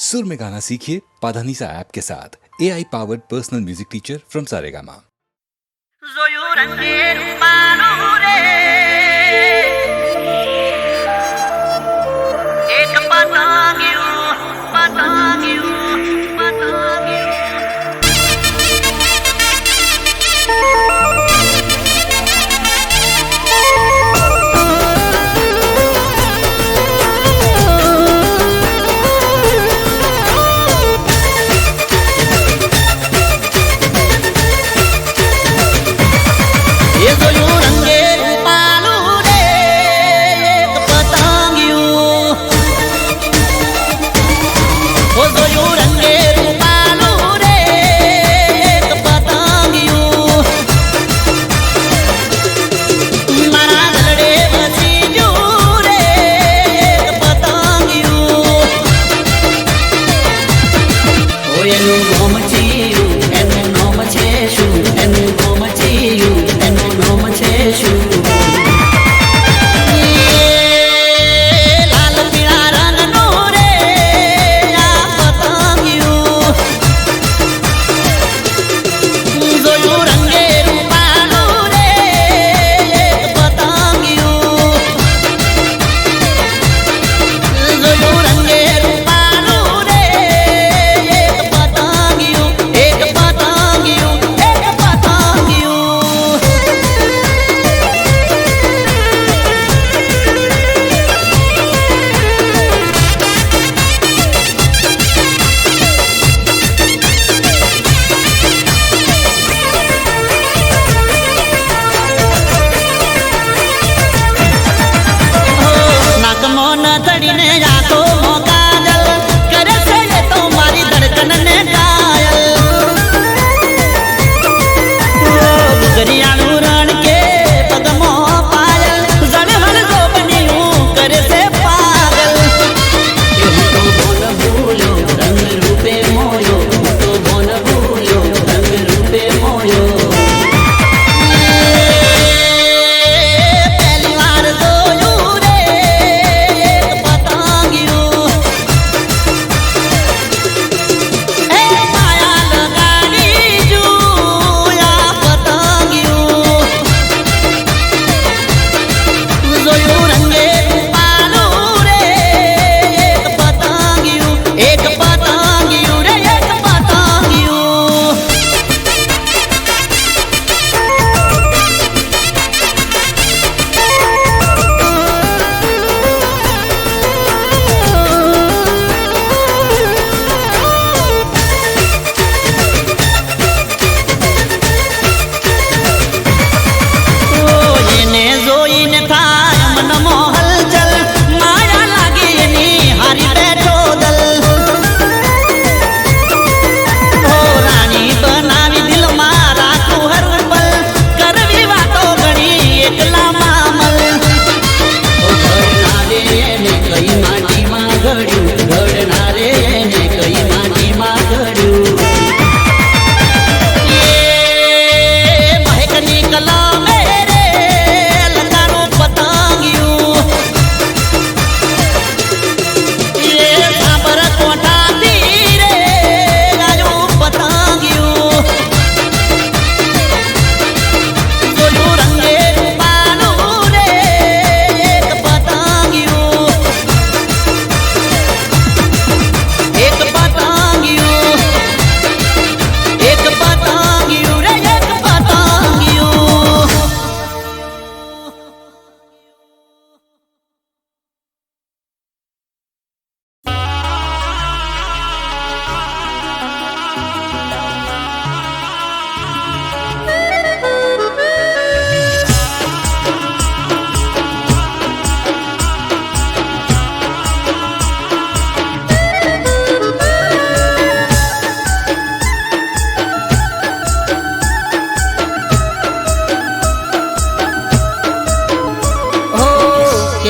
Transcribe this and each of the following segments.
सुर में गाना सीखिए पाधानीसा ऐप के साथ AI powered personal music teacher from Saregama.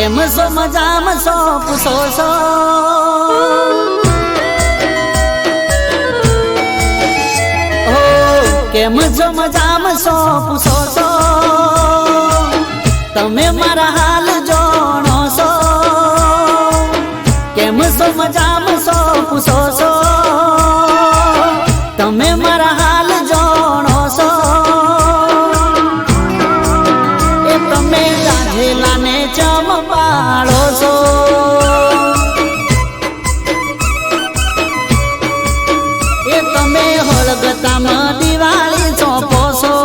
મસો મજા મસો પૂછો છો કેમ છો મજા મસો પૂછો છો તમે મારા હાલ જાણો છો કેમ છો મજા મસો પૂછો હળગતામાં દિવાળી ચોપો છો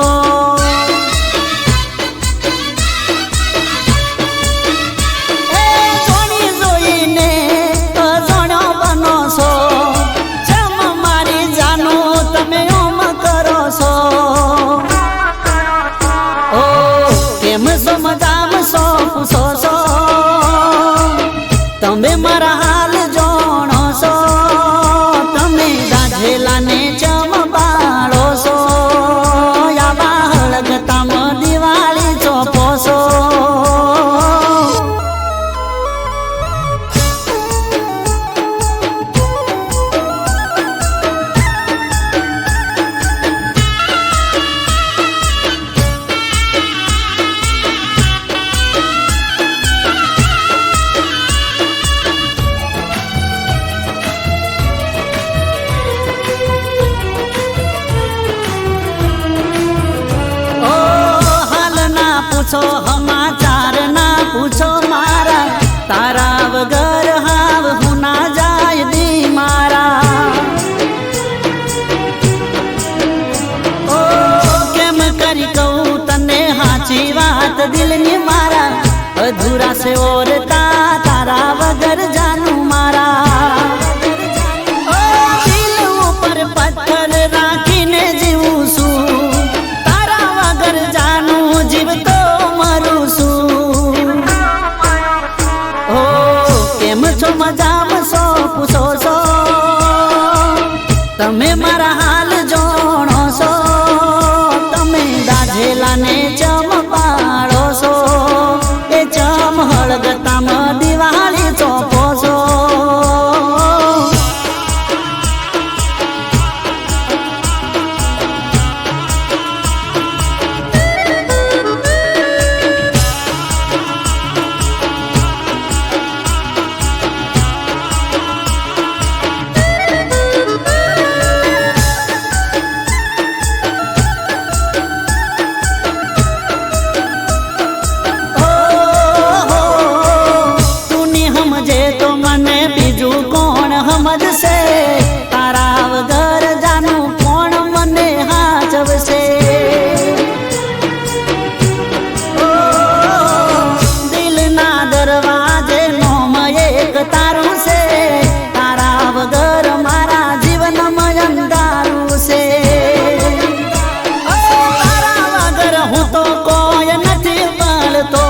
જોડી જોઈને અજાણ્યો બનો છો જેમ મારી જાનું તમે ઓમ કરો છો ઓ કેમ છો મજામાં છો પૂછો છો તમે મારા હાલ જોણો છો તમે દાઢેલાને ચમબાળો છો યાવા હળગતામાં દિવાળી ચોપો છો પૂછો સમાચાર ના પૂછો મારા તારા વગર હાવ હું ના જાય દી મારા ઓ કેમ કરી કહું તને હાચી વાત દિલની મારા અધૂરા છે ઓરતા તારા વગર જાનું મારા ઓ દિલ ઉપર પથ્થર રાખીને જીવું છું તારા વગર જાનું જીવતો મજામાં છો પૂછો છો તમે મારા હાલ જોણો છો તમે દાઢેલાને ચમપાળો છો એ ચમ હળગતામાં દિવાળી ચોપો છો સમજશે તારા વગર જાનું કોણ મને હાચવશે દિલના દરવાજે નોમ એક તારું છે તારા વગર મારા જીવનમાં અંધારું છે તારા વગર હું તો કોઈ નથી બાળતો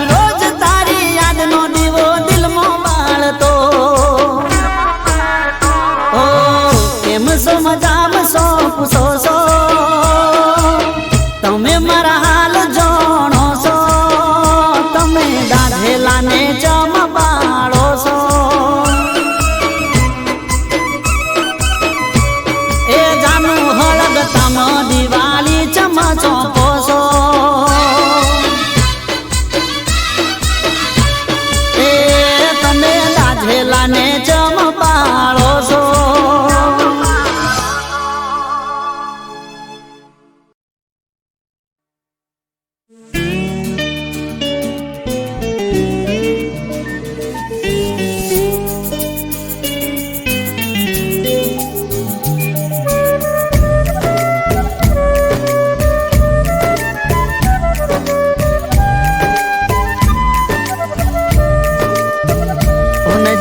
રોજ તારી યાદનો દીવો દિલમાં બાળતો મજામાં છો પૂછો છો તમે મારા હાલ જોણો છો તમે દાઢેલાને ચમબાળો છો એ જાનું હળગતામાં દિવાળી ચોપો છો એ તમે દાઢેલાને ચમબાળો છો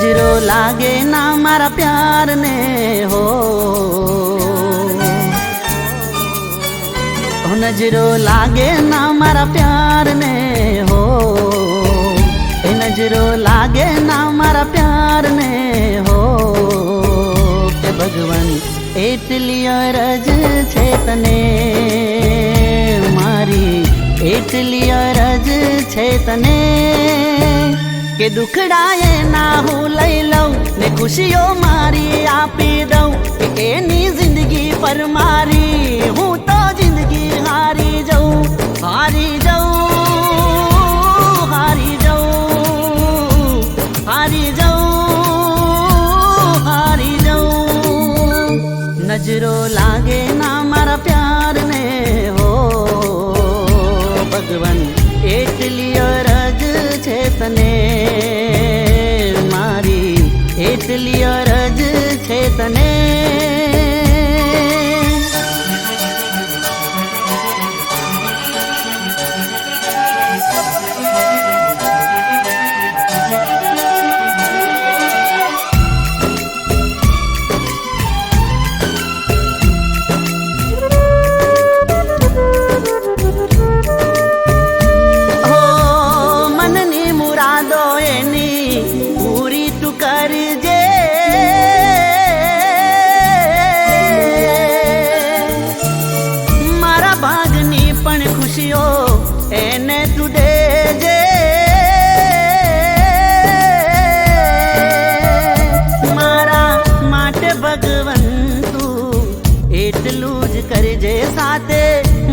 नजरो लागे ना मारा प्यार ने हो नजरो लागे ना मारा प्यार ने हो नजरो लागे ना मारा प्यार ने हो के भगवान एटली अरज छे तने मारी एटली अरज छे तने के दुखड़ाए ना हूँ लई लऊं ने खुशियों मारी आपी दऊं के एनी जिंदगी पर मारी हूँ तो जिंदगी हारी जाऊं हारी जाऊं हारी जाऊं हारी जाऊं हारी जाऊं नजरों लागे ना मारा प्यार ने हो भगवान एटली अरज छे तने मारी एटली अरज छे तने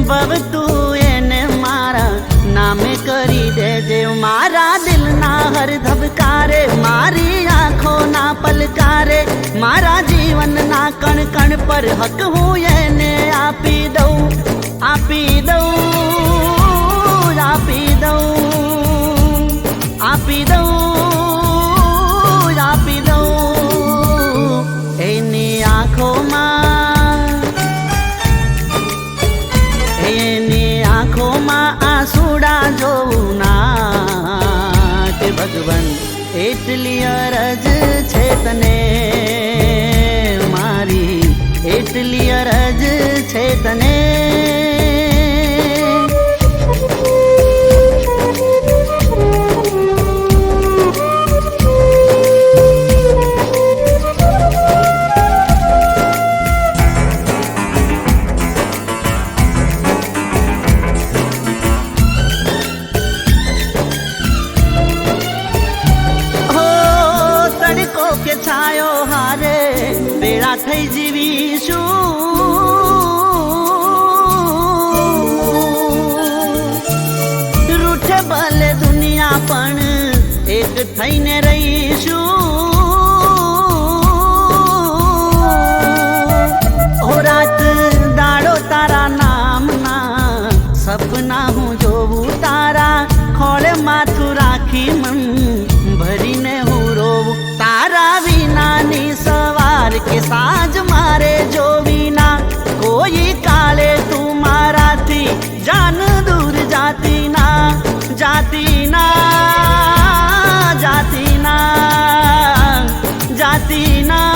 ભવતું એને મારા નામે કરી દેજે. મારા દિલના હર ધબકારે, મારી આંખોના પલકારે, મારા જીવનના કણ કણ પર હક હું એને આપી દઉં, આપી દઉં, આપી દઉં, આપી દઉં, આપી દઉં. એની આંખોમાં, એની આંખોમાં આંસુડા જોઉં ના કે ભગવાન એટલી અરજ છે તને મારી, એટલી અરજ છે તને. છાયો હારે વેળા થઈ જીવીશું, રૂઠે ભલે દુનિયા પણ એક થઈને રહીશું. હો રાત દાડો તારા નામના સપના હું જોવું, તારા ખોળે માથું રાખી મન ભરીને હું રોવું. તારા વિનાની સવાર કે સાંજ મારે જોવી ના, કોઈ કાળે તું મારાથી જાન દૂર જાતી ના, જાતી ના, જાતી ના, જાતી ના,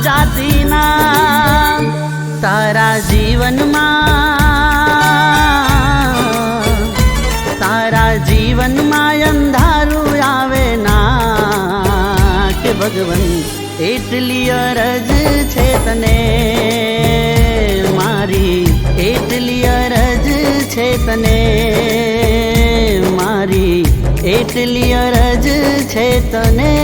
જાતી ના. તારા જીવનમાં, તારા જીવનમાં અંધારું આવે ના કે ભગવાન એટલી અરજ છે તને મારી, એટલી અરજ છે તને મારી, એટલી અરજ છે તને.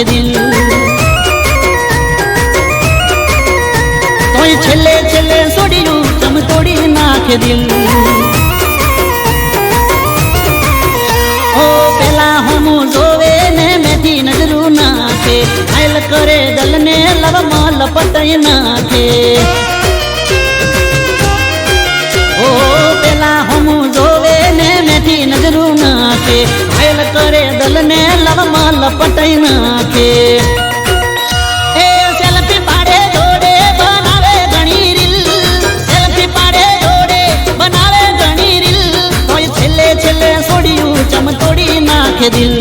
દિલ તોય છેલ્લે છેલ્લે છોડ્યું ચમ તોડી નાખે દિલ. ઓ પેલા હું જોવે ને મેથી નજરું નાખે, આયલ કરે દલ ને લવમાં લપટાઈ નાખે. ઓ પેલા હું જોવે ને મેથી નજરું નાખે, આયલ કરે દલ ને લવમાં લપટાઈ નાખે. એ સેલ્ફી પાડે જોડે બનાવે ઘણી રીલ, સેલ્ફી પાડે જોડે બનાવે ઘણી રીલ, તોય છેલ્લે છેલ્લે છોડ્યું ચમ તોડી નાખે દિલ.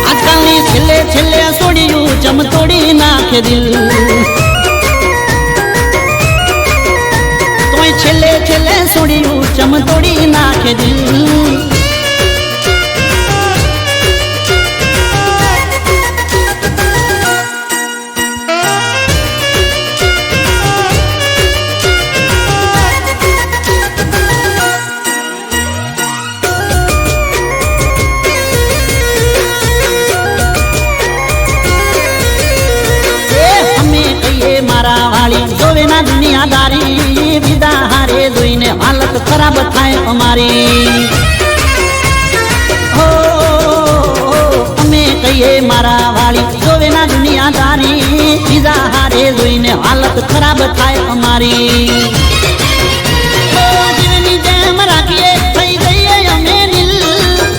આજકાલની છેલ્લે છેલ્લે છોડ્યું ચમ તોડી નાખે દિલ. તોય છેલ્લે છેલ્લે છોડ્યું ચમ તોડી નાખે દિલ. જોવે ના દુનિયાદારી, બીજા હારે જોઈને હાલત ખરાબ થાય અમારી. હો અમે ગઈ એ મારા વાળી જોવે ના દુનિયાદારી બીજા હારે જોઈને હાલત ખરાબ થાય અમારી જીવની જેમ રાખીએ થઈ જઈએ અમે નીલ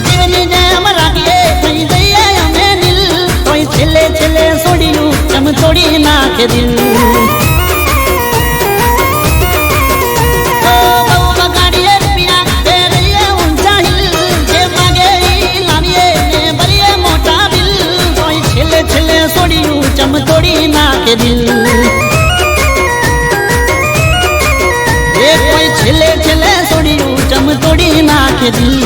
જીવની જેમ રાખીએ થઈ જઈએ અમે નીલ કોઈ છેલ્લે છેલ્લે છોડ્યું ચમ તોડી નાખે દિલ તોડી નાખે દિલ એ કોઈ છેલ્લે છેલ્લે છોડ્યું ચમ તોડી નાખે દિલ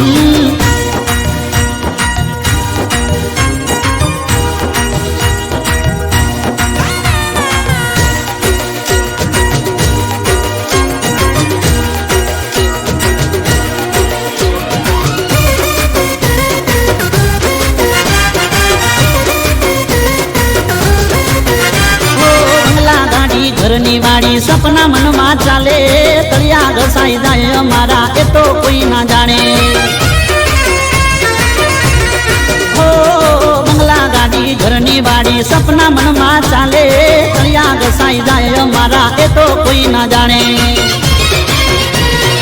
ઘરની વાડી સપના મનમાં ચાલે તળિયા ઘસાઈ જાય અમારા એ તો કોઈ ના જાણે ઓ બંગલા ગાડી ઘરની વાડી સપના મનમાં ચાલે તળિયા ઘસાઈ જાય અમારા એ તો કોઈ ના જાણે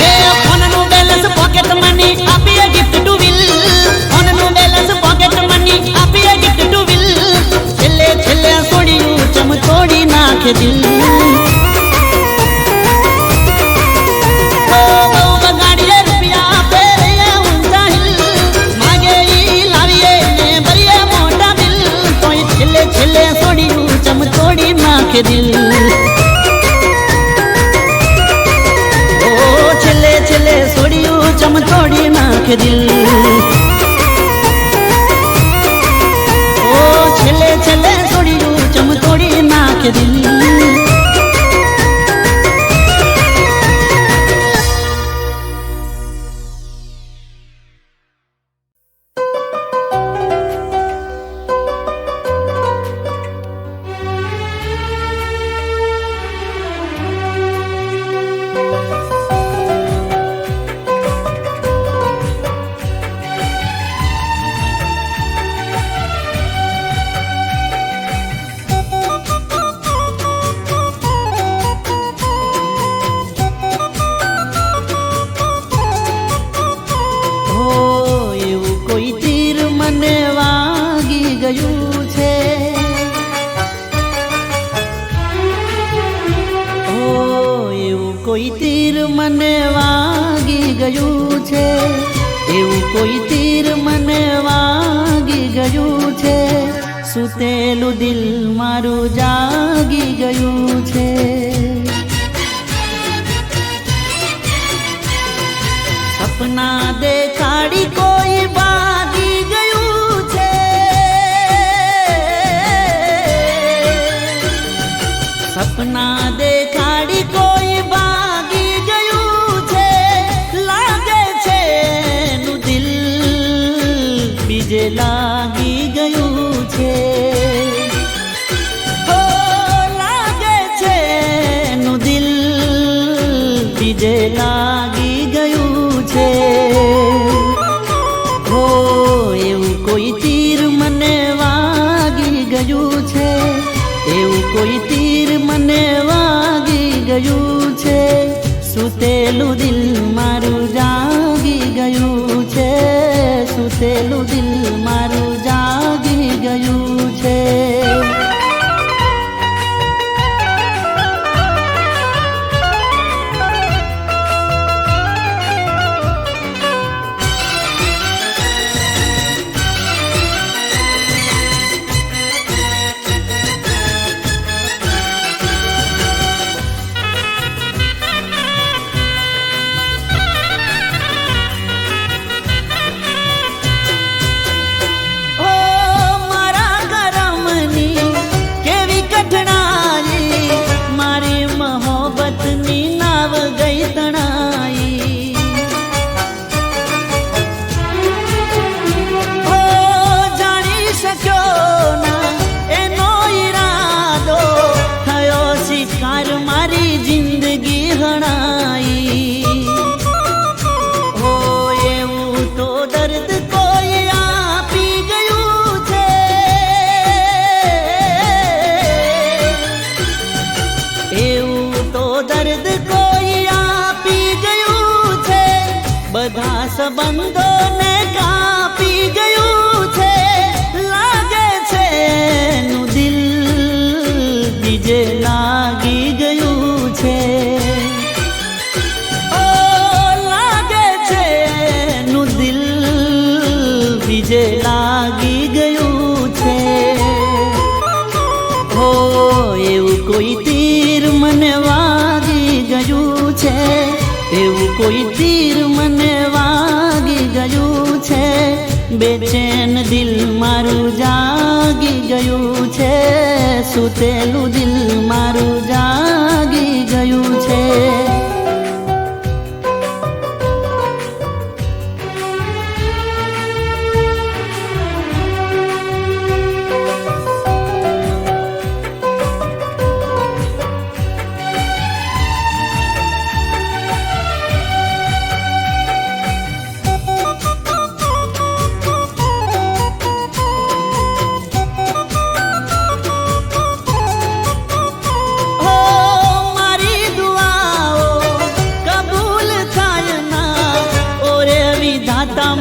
એ ફોનનું બેલેન્સ પોકેટ મની આપીએ ગિફ્ટ ટુ વિલ ફોનનું બેલેન્સ પોકેટ મની આપીએ ગિફ્ટ ટુ વિલ છેલ્લે છેલ્લે છોડ્યું ચમ તોડી નાખે દિલ દિલ ઓ છેલ્લે છેલ્લે છોડ્યું ચમ તોડી નાખે દિલ ઓ છેલ્લે છેલ્લે છોડ્યું ચમ તોડી નાખે દિલ કોઈ તીર મને વાગી ગયું છે એવું કોઈ તીર મને વાગી ગયું છે સુતેલું દિલ મારું જાગી ગયું છે સપના દેખાડી કોઈ ભાગી ગયું છે સપના દેખાડી કોઈ ભાગી ગયું છે લાગે છે નું દિલ બીજે લાગી ગયું છે હો લાગે છે નું દિલ બીજે લાગી ગયું છે હો એવું કોઈ તીર મને વાગી ગયું છે એવું કોઈ તીર મને વાગી ગયું છે સુતેલું દિલ મારું જાગી ગયું છે સુતેલું દિલ મારું જાગી ગયું છે બધા સંબંધોને કાપી ગયું છે, લાગે છે એનું દિલ બીજે લાગી ગયું છે. ઓ લાગે છે એનું દિલ બીજે લાગી ગયું છે. હો એવું કોઈ તીર મને વાગી ગયું છે, એવું કોઈ તીર મને વાગી ગયું છે. બેચેન દિલ મારું જાગી ગયું છે, સૂતેલું દિલ મારું જાગી ગયું છે.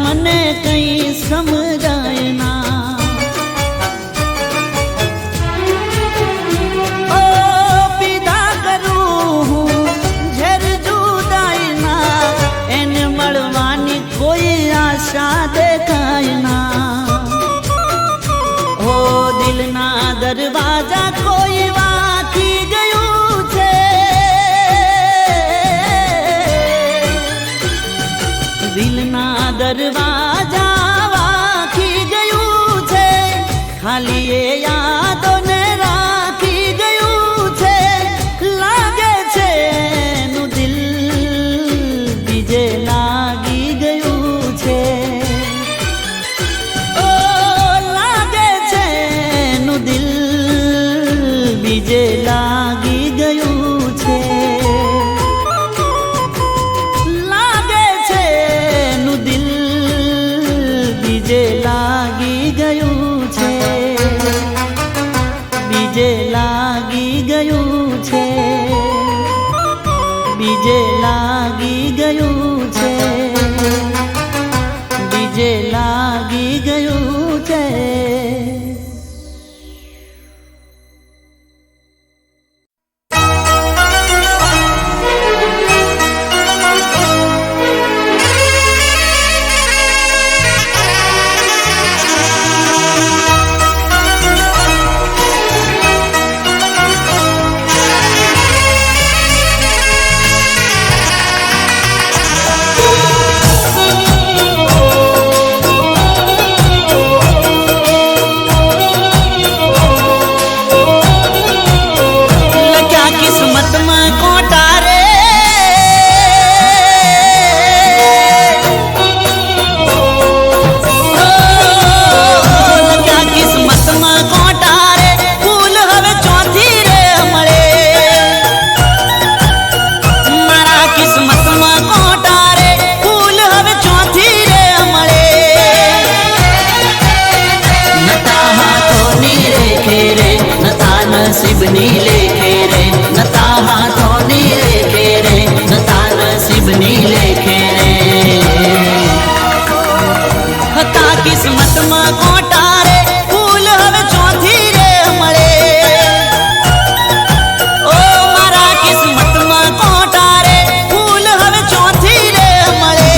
મને કઈ સમજાય ના. ઓ પીધા કરું હું ઝેર જુદાઈ ના, એને મળવાની કોઈ આશા દેખાય ના. ઓ દિલના દરવાજા કોઈ વાંકી ગયું છે, દિલના દરવાજા વાંકી ગયું છે, ખાલી એ યાદોને રાખી ગયું છે. લાગે છે એનું દિલ બીજે લાગી ગયું છે. ઓ લાગે છે એનું દિલ બીજે લાગી ગયું છે. બીજે લાગી ગયું છે, બીજે લાગી ગયું છે, બીજે લાગી ગયું છે, બીજે લાગી ગયું છે. નસીબની લેખે રે નતા હાથોની રેખે રે નતા નસીબની લેખે રે હતા કિસ્મતમાં કોટા રે ફૂલ હવે ચોથી રે મળે ઓ મારા કિસ્મતમાં કોટા રે ફૂલ હવે ચોથી રે મળે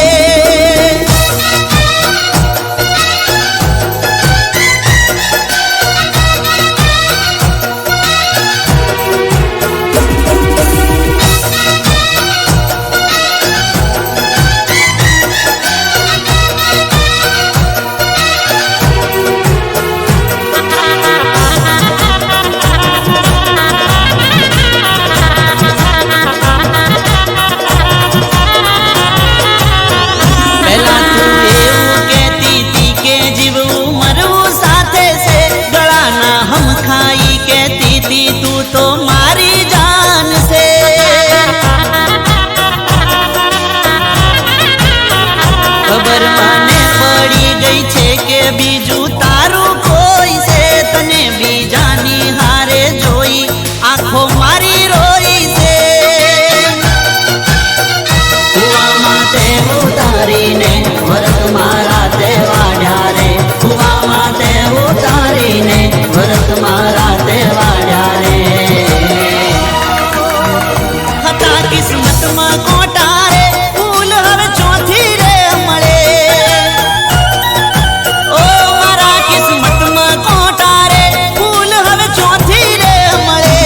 ઉતારીને વ્રત મારા તે વાડ્યા રે કુવા માથે ઉતારીને વ્રત મારા તે વાડ્યા રે હતા કિસ્મતમાં કોટા રે ફૂલ હવે ચોથી રે મળે ઓ મારા કિસ્મતમાં કોટા રે ફૂલ હવે ચોથી રે મળે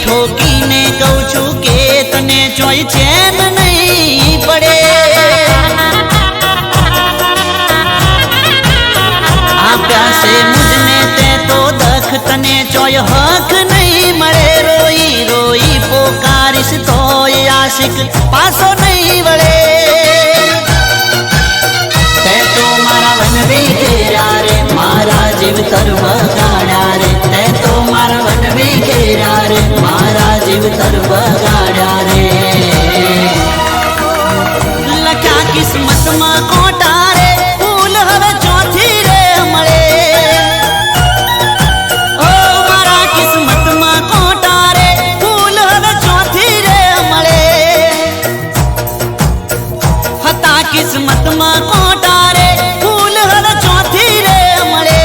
ઠોકીને કહું છું કે તને ચોય ચેન નહીં પડે આપ્યા છે મુજને તે તો દખ તને ચોય હક નહીં મળે રોઈ રોઈ પોકારીશ તોય આશિક પાછો નહીં વળે તે તો મારા વનવી ઘેર્યા રે મારા જીવતર વગાડ્યા રે તે તો મારા વનવી ઘેર્યા રે મારા જીવતર વગાડ્યા રે લખ્યા કિસ્મતમાં કોટા રે ફૂલ હવે ચોથી રે મળે ઓ મારા કિસ્મતમાં કોટા રે ફૂલ હવે ચોથી રે મળે હતા કિસ્મતમાં કોટા રે ફૂલ હવે ચોથી રે મળે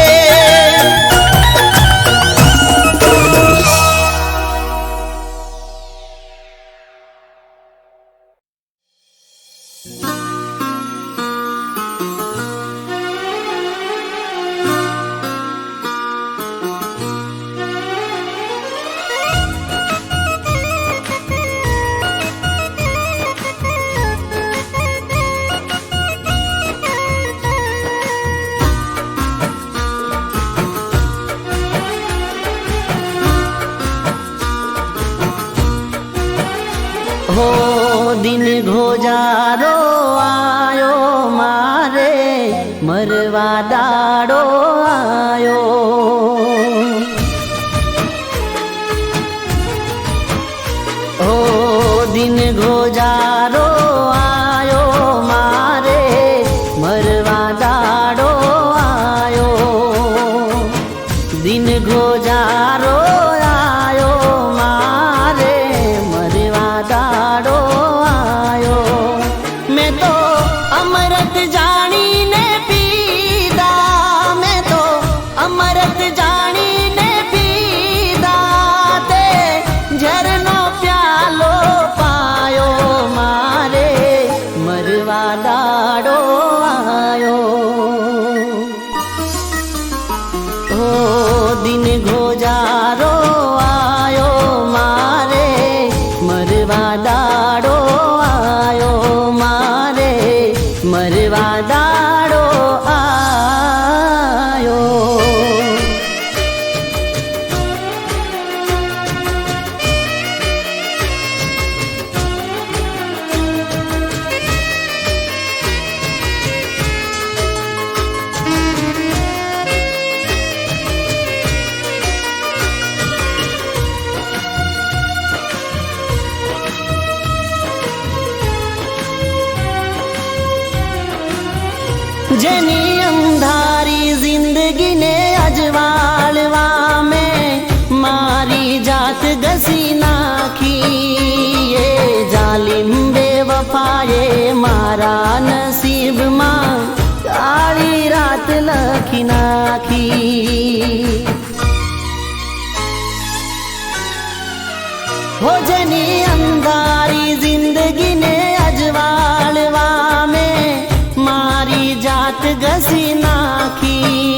हो दिन घोजारो आयो मारे मरवा दाड़ो आयो हो दिन घोजारो आयो मारे मरवा दाड़ो आयो दिन घोजारो જેની અંધારી જિંદગીને અજવાળવા મેં મારી જાત ઘસી નાખી એ જાલિમ બેવફાએ મારા નસીબમાં કાળી રાત લખી નાખી હો જેની અંધારી જિંદગીને અજવાળવા મેં મારી જાત ઘસી નાખી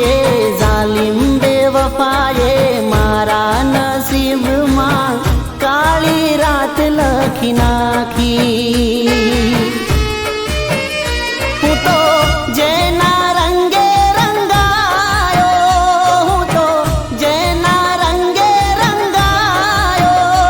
એ જાલિમ બેવફાએ મારા નસીબમાં કાળી રાત લખી નાખી હું તો જેના રંગે રંગાયો હું તો જેના રંગે રંગાયો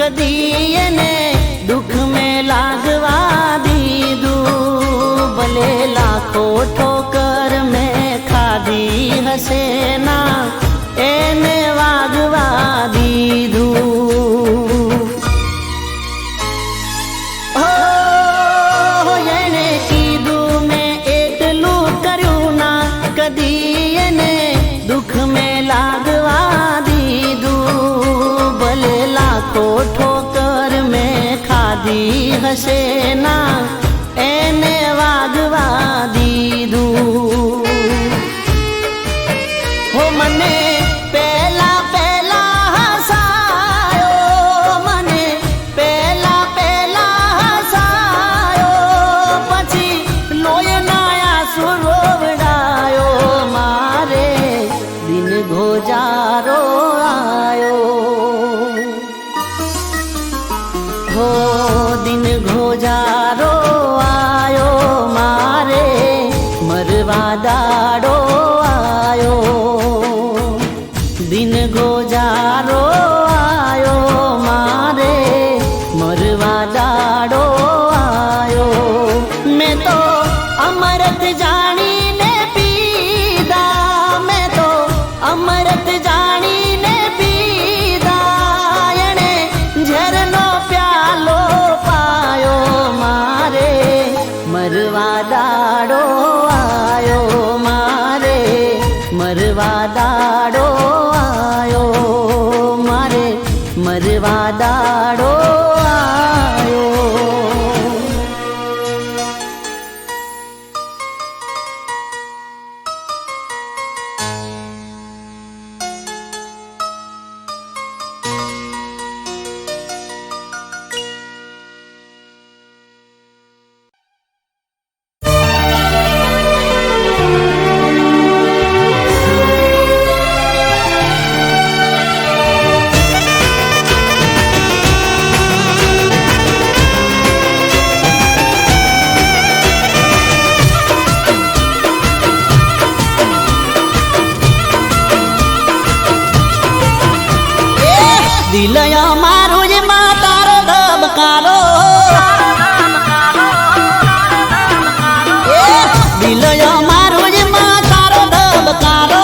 કદી એને દુઃખ મેં લાગવા દીધું ભલે લાખો ઠોકર મેં ખાધી હશે ના એને વાગવા દીધું હો એને કીધું મેં એટલું કર્યું ના કદી એને દુઃખ મેં લાગવા દીધું ભલે લાખો ઠોકર મેં ખાધી હશે ના એને વાગવા દીધું હો મને પહેલા હસાયો મને પહેલા હસાયો પછી લોહીના આંસુ રોવડાયો મારે દિન ગોજારો આયો હો દિન ગોજારો આયો મારે મરવા દાડો આયો દિન ગોજારો આયો મારે મરવા દાડો આયો મેં તો અમૃત જાણીને પીધા મેં તો અમૃત જાણીને પીધા એણે ઝેરનો પ્યાલો પાયો મારે મરવા દાડો આયો મારે મરવા દાડો આયો મારે મરવા દાડો આયો દિલયા મારું જ માં તારો ધબકારો દિલયા મારું જ માં તારો ધબકારો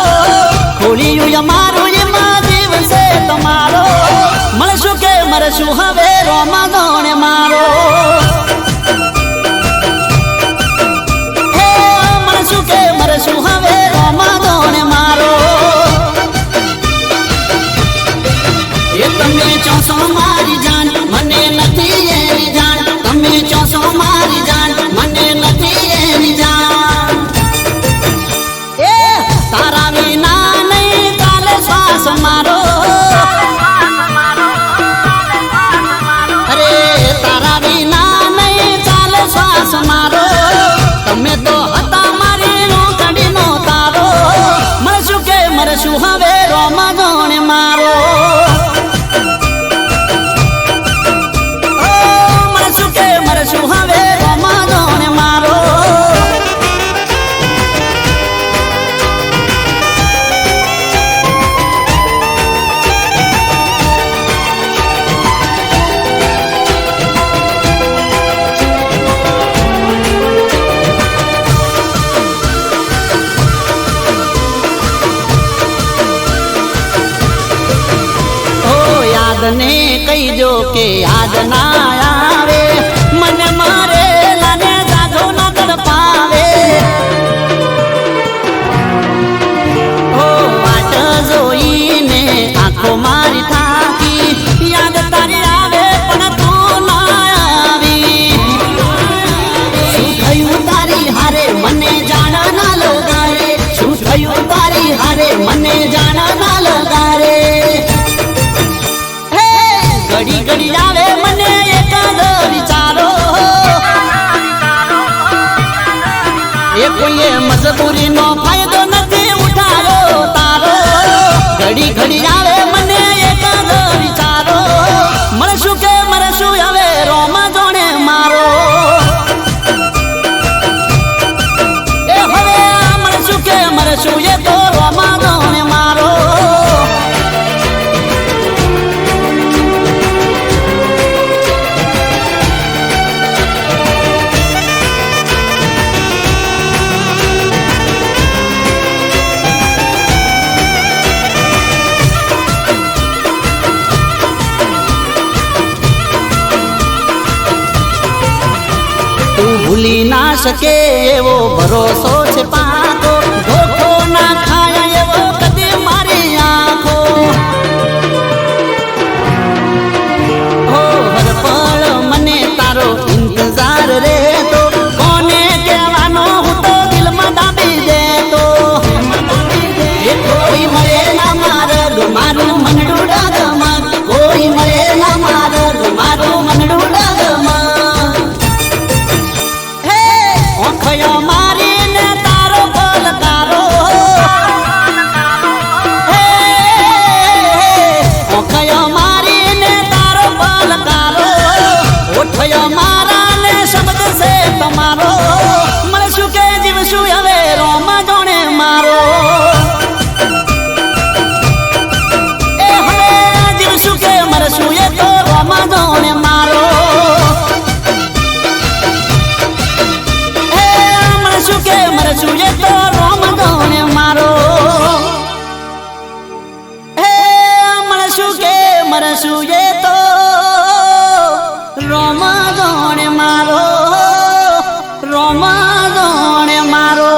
ખોલિયું મારું જ માં દિવસે તમારો મળશું કે મરશું હવે રોમા દોણે મારો મળશું કે મરશું હવે રોમા દોણે મારો તમે ચોસો મારી જાન મને નથી એની જાન તમે ચોસો મારી જાન મને નથી એની જાન એ તારા વિના નહીં ચાલે શ્વાસ મારો અરે તારા વિના નહીં ચાલે શ્વાસ મારો તમે તો હતા મારી રોકડીનો તારો મળશું કે મરશું હવે રોમા દોણે મારો શું હવે રોમા દોણે મારો યાદ ને કહીજો કે યાદ ના આવે મને મારે લાને જાજો ના તડપાવે ઓ વાટ જોઈને આંખો મારી થાકી યાદ તારી આવે પણ તું ના આવી શું થયું તારી હારે મને જાણ ના લગારે શું થયું તારી હારે મને જાણ ના લગારે ઘડી ઘડી આવે મને એકાદ વિચારો એ કોઈએ મજબૂરીનો ફાયદો નથી ઉઠાયો તારો ઘડી ઘડી આવે મને એકાદ વિચારો મળશું કે મરશું હવે રોમા દોણે મારો એ હવે મળશું કે મરશું એ તો રોમા દોણે મારો આવું ભૂલી ના શકે એવો ભરોસો છે પાકો ધોખો ના ખાય એવો કદી મારી આંખો હો હર પળ મને તારો ઇંતજાર રહેતો કોને કહેવાનો હું તો દિલમાં દાબી દેતો એ કોઈ મળે ના માર્ગ મારું મનડું ડગમગ કોઈ મળે ના માર્ગ મારું મનડું ડગમગ હે ઓખયો મારીને તારો પલકારો હે ઓખયો મારીને તારો પલકારો ઓઠયો મારા ને શબ્દ છે તમારો મળશું કે જીવશું હવે રોમા જોણે મારો એ હવે જીવશું કે મરશું એ તો રોમા જોણે મારો એ મળશું કે મરશું એ તો રોમા જોણે મારો એ મળશું કે મરશું એ તો રોમા જોણે મારો રોમા જોણે મારો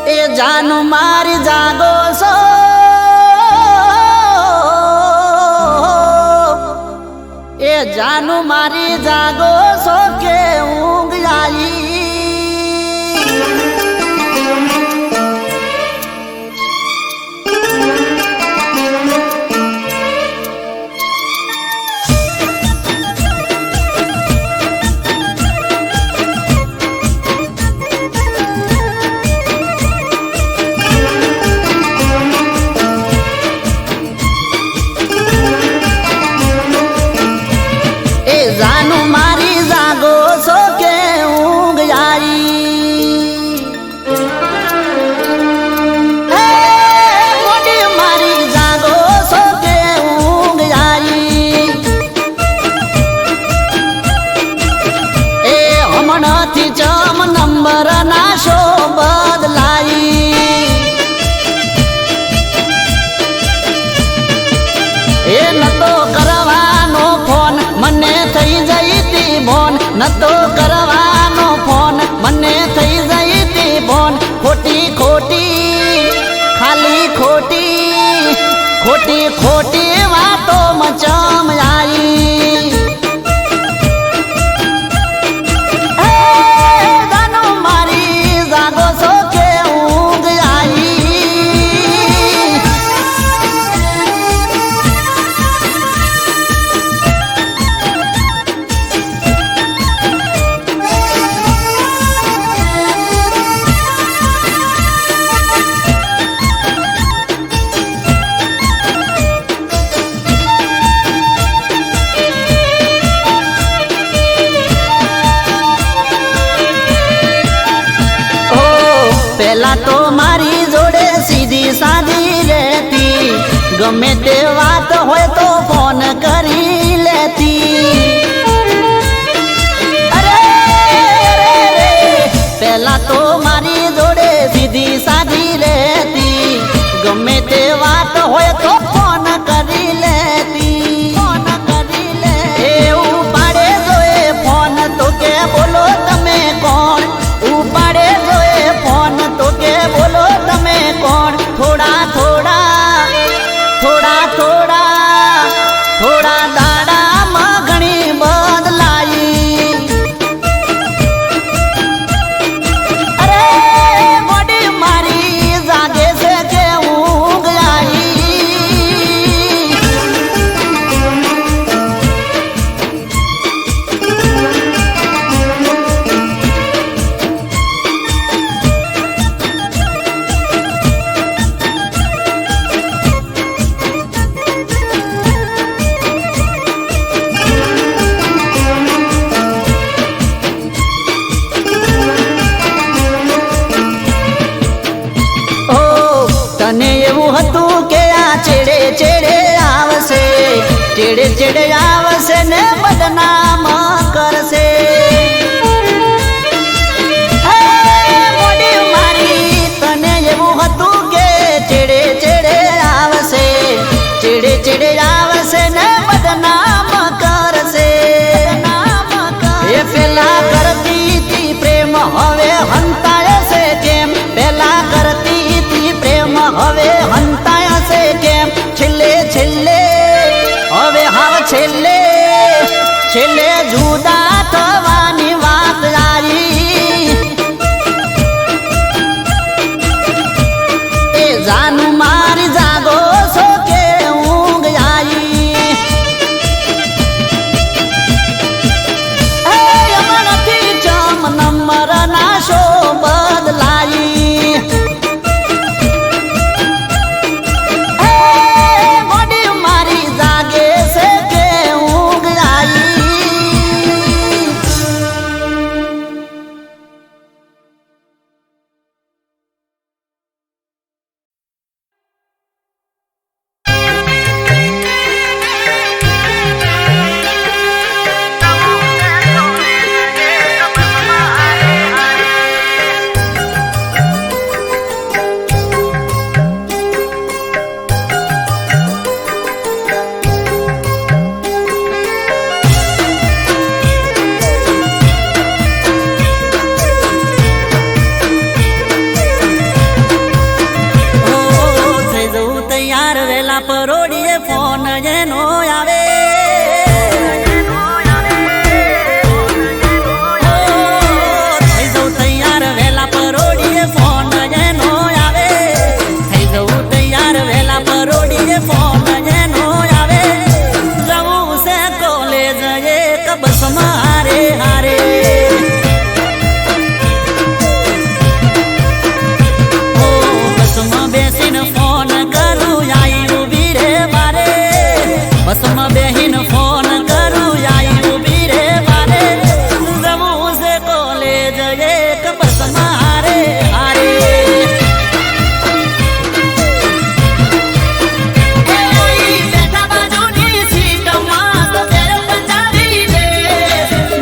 એ જાનુ મારી જાગો છો એ જાનુ મારી જાગો છો કે ઊંઘ આવી એ જાનુ મારી જાગો છો કે ઊંઘ આવી હે મોટી મારી જાગો છો કે ઊંઘ આવી એ હમણાંથી ચમ નંબર ના શો બદલાઈ એ નતો કરવાનો ફોન મને થઈ જઈતી બોન નતો કરવાનો ફોન મને થઈ જઈતી બોન ખોટી ખોટી ખાલી ખોટી ખોટી ખોટી વાતો મચમ આવી હે જાનો મારી જાગો છો કે ઊંઘ આવી પહેલા તો મારી જોડે સીધી સાદી રહેતી ગમે તે વાત હોય તો ફોન કરી લેતી અરે પહેલા તો મારી જોડે સીધી સાદી રહેતી ગમે તે વાત હોય તો ફોન કરી લેતી ફોન કરી લે એવું પાડે જોએ ફોન તો કે બોલો તમે કોણ ઉપાડે જોએ ફોન તો કે બોલો તમે કોણ થોડા થોડા થોડા થોડા થોડા દાડામાં ઘણી બદલાઈ અરે બોડી મારી જાગે છે કે ઊંઘ આવી છેલ્લે જુદા થવાની વાત આવી એ જાનું મારી જાગો છો કે ઊંઘ આવી હે અમરથી ચમ નંબર ના શો બદલાઈ હે બોડી મારી જાગે છે કે ઊંઘ આવી પરોડીએ ફોન એનો આવે થઈ જવું તૈયાર વેલા પરોડીએ ફોન એનો આવે થઈ જવું તૈયાર વેલા પરોડીએ ફોન એનો આવે જવું છે કોલેજ એક બસમાં હારે હારે બસમાં બેસીને ફોન કરું બસમાં બેહીન ફોન કરું આઈ ઉભી રે મારે જવું છે કોલેજ એક બસમાં હારે હારે બેઠા બાજુની સીટમાં તો તેર પંજાબી રે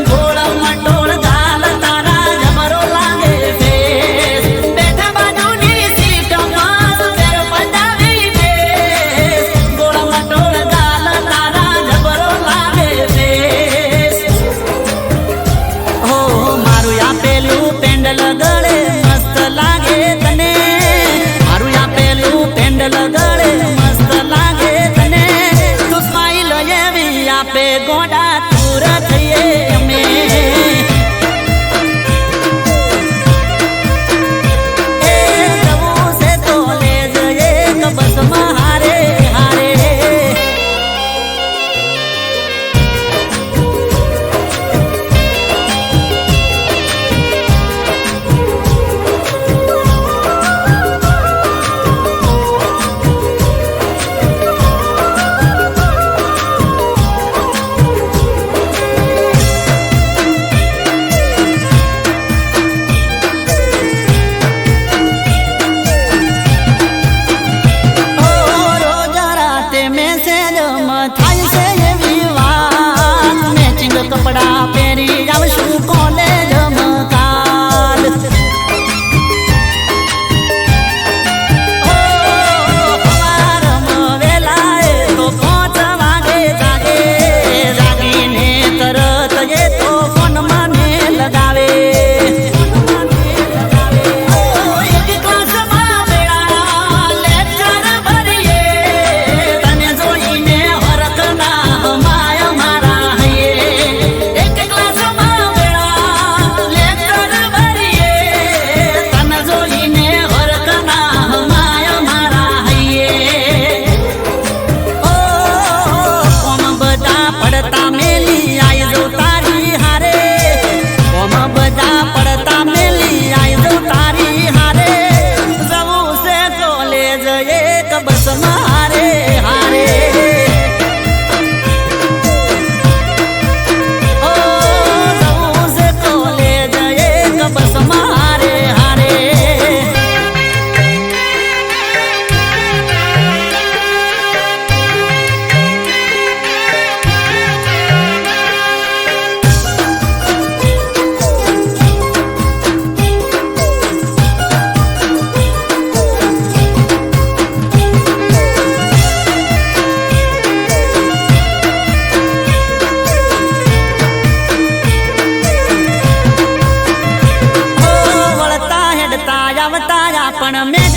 ગોળા મટોળ ગાલ તારા જમરો લાગે ફેસ બેઠા બાજુની સીટમાં તો તેર પંજાબી રે ગોળા મટોળ પેન્ડલ ગળે મસ્ત લાગે તને મારું આપેલું પેન્ડલ ગળે મસ્ત લાગે તને તું સ્માઈલ એવી આપે ગોડા túર થઈએ અમે એ જવું છે કોલેજ એક બસમાં હારે હારે કપડા પહેરી આવશું કોલેજ કાલ સવારમાં વેલાએ તો 5 વાગે જાગે જાગીને તરત એ તો ફોન મને લગાવે એક ક્લાસમાં બેડા લેક્ચર ભરીએ તને જોઈને હરખના માયા મારા એક ક્લાસમાં બેડા લેક્ચર ભરીએ તને જોઈને હરખના માયા મારા હૈયે ઓ કોમ બધા પડતા મેલી આઈ જો તારી હારે કોમ બધા પડતા મેલી આઈ જો તારી હારે જવું છે કોલેજ એક બસમાં હારે હારે બસમાં હારે હારે પણ મેં